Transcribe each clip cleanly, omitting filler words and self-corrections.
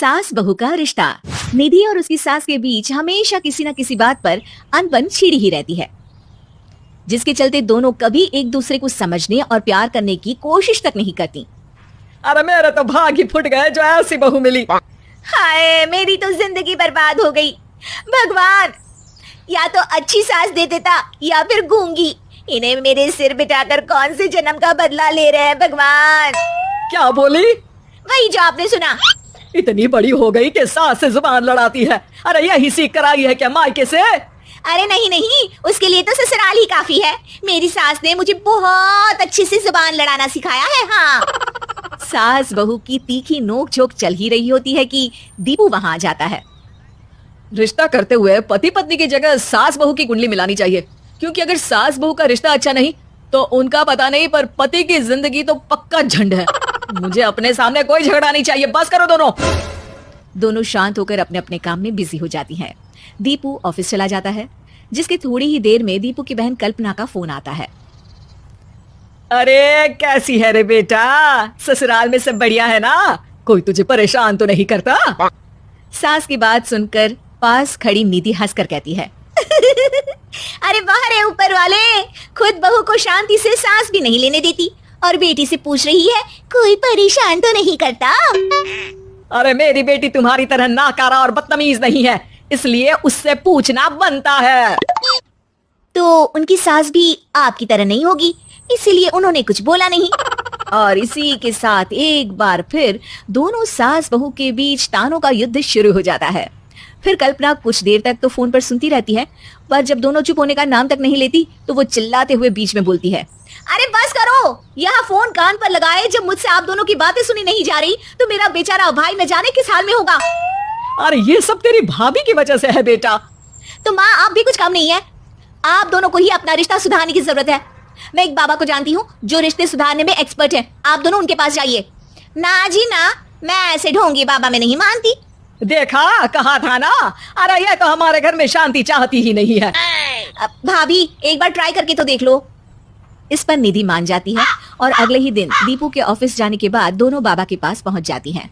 सास बहू का रिश्ता। निधि और उसकी सास के बीच हमेशा किसी न किसी बात पर अनबन छिड़ी ही रहती है, जिसके चलते दोनों कभी एक दूसरे को समझने और प्यार करने की कोशिश तक नहीं करती। अरे मेरे तो भाग ही फुट गए जो ऐसी बहू मिली। हाय, मेरी तो जिंदगी बर्बाद हो गई। भगवान, या तो अच्छी सास दे देता या फिर गूंगी। इन्हें मेरे सिर बिठाकर कौन से जन्म का बदला ले रहे हैं भगवान। क्या बोली? वही जो आपने सुना। इतनी बड़ी हो गई कि सास से जुबान लड़ाती है। अरे यही सीख कर आई है क्या मायके से? अरे नहीं नहीं, उसके लिए तो ससुराल ही काफी है। मेरी सास ने मुझे बहुत अच्छे से जुबान लड़ाना सिखाया है। हाँ। सास बहू की तीखी नोक-झोंक चल ही रही होती है कि दीपू वहां आ जाता है। रिश्ता करते हुए पति पत्नी की जगह सास बहू की कुंडली मिलानी चाहिए, क्योंकि अगर सास बहू का रिश्ता अच्छा नहीं तो उनका पता नहीं, पर पति की जिंदगी तो पक्का झंड है। मुझे अपने सामने कोई झगड़ा नहीं चाहिए, बस करो दोनों। दोनों शांत होकर अपने अपने काम में बिजी हो जाती हैं। दीपू ऑफिस चला जाता है, जिसके थोड़ी ही देर में दीपू की बहन कल्पना का फोन आता है। अरे कैसी है रे बेटा? ससुराल में सब बढ़िया है ना? कोई तुझे परेशान तो नहीं करता? सास की बात सुनकर पास खड़ी निधि हंसकर कहती है अरे वाह रे ऊपर वाले, खुद बहू को शांति से सांस भी नहीं लेने देती और बेटी से पूछ रही है कोई परेशान तो नहीं करता। अरे मेरी बेटी तुम्हारी तरह नाकारा और बदतमीज नहीं है, इसलिए उससे पूछना बनता है। तो उनकी सास भी आपकी तरह नहीं होगी, इसीलिए उन्होंने कुछ बोला नहीं। और इसी के साथ एक बार फिर दोनों सास बहू के बीच तानों का युद्ध शुरू हो जाता है। फिर कल्पना कुछ देर तक तो फोन पर सुनती रहती है, पर जब दोनों चुप होने का नाम तक नहीं लेती तो वो चिल्लाते हुए बीच में बोलती है, अरे बस करो, यहाँ फोन कान पर लगाए। जब मुझसे आप दोनों की बातें सुनी नहीं जा रही तो मेरा बेचारा भाई न जाने किस हाल में होगा। अरे ये सब तेरी भाभी की वजह से है बेटा। तो माँ, आप भी कुछ कम नहीं है। आप दोनों को ही अपना रिश्ता सुधारने की जरूरत है। मैं एक बाबा को जानती हूँ जो रिश्ते सुधारने में एक्सपर्ट है, आप दोनों उनके पास जाइए। ना जी ना, मैं ऐसे ढोंगी बाबा में नहीं मानती। देखा, कहा था ना। अरे ये तो हमारे घर में शांति चाहती ही नहीं है। भाभी, एक बार ट्राई करके तो देख लो। इस पर निधि मान जाती है और अगले ही दिन दीपू के ऑफिस जाने के बाद दोनों बाबा के पास पहुंच जाती हैं।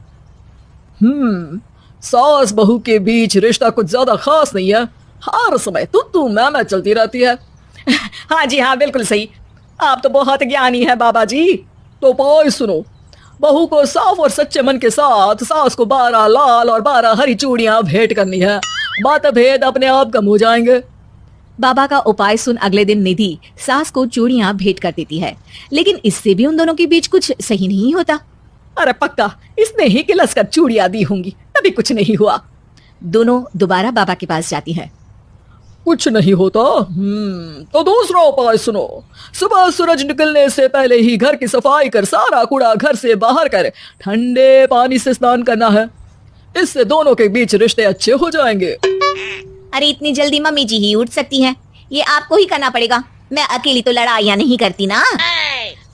सास बहू के बीच रिश्ता कुछ ज्यादा खास नहीं है, हर समय तू मैं चलती रहती है। हाँ जी हाँ, बिल्कुल सही। आप तो बहुत ज्ञानी है बाबा जी। तो भाई सुनो, बहू को साफ और सच्चे मन के साथ सास को 12 लाल और 12 हरी चूड़ियां भेंट करनी है। मतभेद अपने आप कम हो जाएंगे। बाबा का उपाय सुन अगले दिन निधि सास को चूड़ियां भेंट कर देती है, लेकिन इससे भी उन दोनों के बीच कुछ सही नहीं होता। अरे पक्का इसने ही किलस कर चूड़ियां दी होंगी, तभी कुछ नहीं हुआ। दोनों दोबारा बाबा के पास जाती हैं। कुछ नहीं होता। तो दूसरा उपाय सुनो। सुबह सूरज निकलने से पहले ही घर की सफाई कर सारा कूड़ा घर से बाहर कर ठंडे पानी से स्नान करना है। इससे दोनों के बीच रिश्ते अच्छे हो जाएंगे। अरे इतनी जल्दी मम्मी जी ही उठ सकती हैं? ये आपको ही करना पड़ेगा, मैं अकेली तो लड़ाइयाँ नहीं करती ना।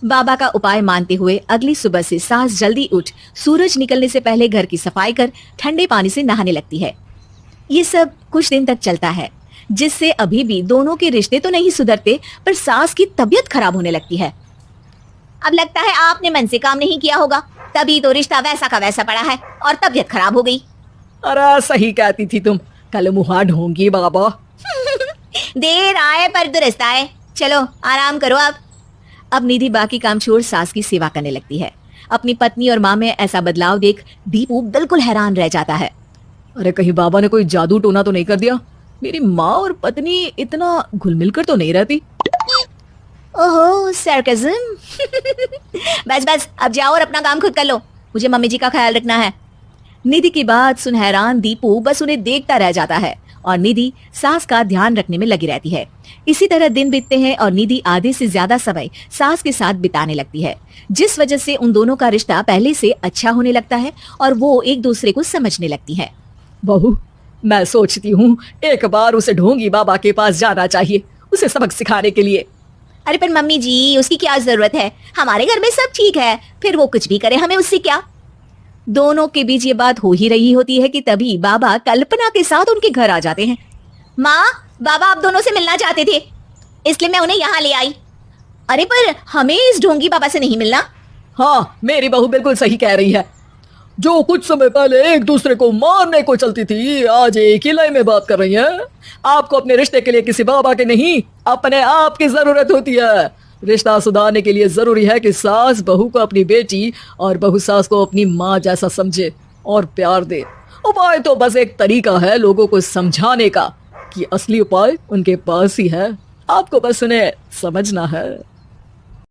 बाबा का उपाय मानते हुए अगली सुबह से सास जल्दी उठ सूरज निकलने से पहले घर की सफाई कर ठंडे पानी से नहाने लगती है। ये सब कुछ दिन तक चलता है, जिससे अभी भी दोनों के रिश्ते तो नहीं सुधरते, पर सास की तबीयत खराब होने लगती है। अब लगता है आपने मन से काम नहीं किया होगा, तभी तो रिश्ता वैसा का वैसा पड़ा है और तबीयत खराब हो गई। अरे सही कहती थी तुम, कल मुहा ढोंगी बाबा। देर आए पर दुरुस्त आए। चलो आराम करो अब निधि बाकी काम छोड़ सास की सेवा करने लगती है। अपनी पत्नी और माँ में ऐसा बदलाव देख दीपू बिल्कुल हैरान रह जाता है। अरे कहीं बाबा ने कोई जादू टोना तो नहीं कर दिया? मेरी माँ और पत्नी इतना घुल मिलकर तो नहीं रहती। ओहो, सरकाज़म। बस अब जाओ और अपना काम खुद कर लो, मुझे मम्मी जी का ख्याल रखना है। निधि की बात सुन हैरान दीपू बस उन्हें देखता रह जाता है और निधि सास का ध्यान रखने में लगी रहती है। इसी तरह दिन बीतते हैं और निधि आधे से ज्यादा समय सास के साथ बिताने लगती है, जिस वजह से उन दोनों का रिश्ता पहले से अच्छा होने लगता है और वो एक दूसरे को समझने लगती है। बहू, मैं सोचती हूँ एक बार उसे ढोंगी बाबा के पास जाना चाहिए, उसे सबक सिखाने के लिए। अरे पर मम्मी जी, उसकी क्या जरूरत है? हमारे घर में सब ठीक है, फिर वो कुछ भी करे, हमें उससे क्या। दोनों के बीच ये बात हो ही रही होती है कि तभी बाबा कल्पना के साथ उनके घर आ जाते हैं। माँ, बाबा आप दोनों से मिलना चाहते थे, इसलिए मैं उन्हें यहाँ ले आई। अरे पर हमें इस ढोंगी बाबा से नहीं मिलना। हाँ, मेरी बहू बिल्कुल सही कह रही है। जो कुछ समय पहले एक दूसरे को मारने को चलती थी, आज एक ही लय में बात कर रही हैं। आपको अपने रिश्ते के लिए किसी बाबा के नहीं, अपने आप की जरूरत होती है। रिश्ता सुधारने के लिए जरूरी है कि सास बहू को अपनी बेटी और बहू सास को अपनी माँ जैसा समझे और प्यार दे। उपाय तो बस एक तरीका है लोगों को समझाने का कि असली उपाय उनके पास ही है, आपको बस उन्हें समझना है।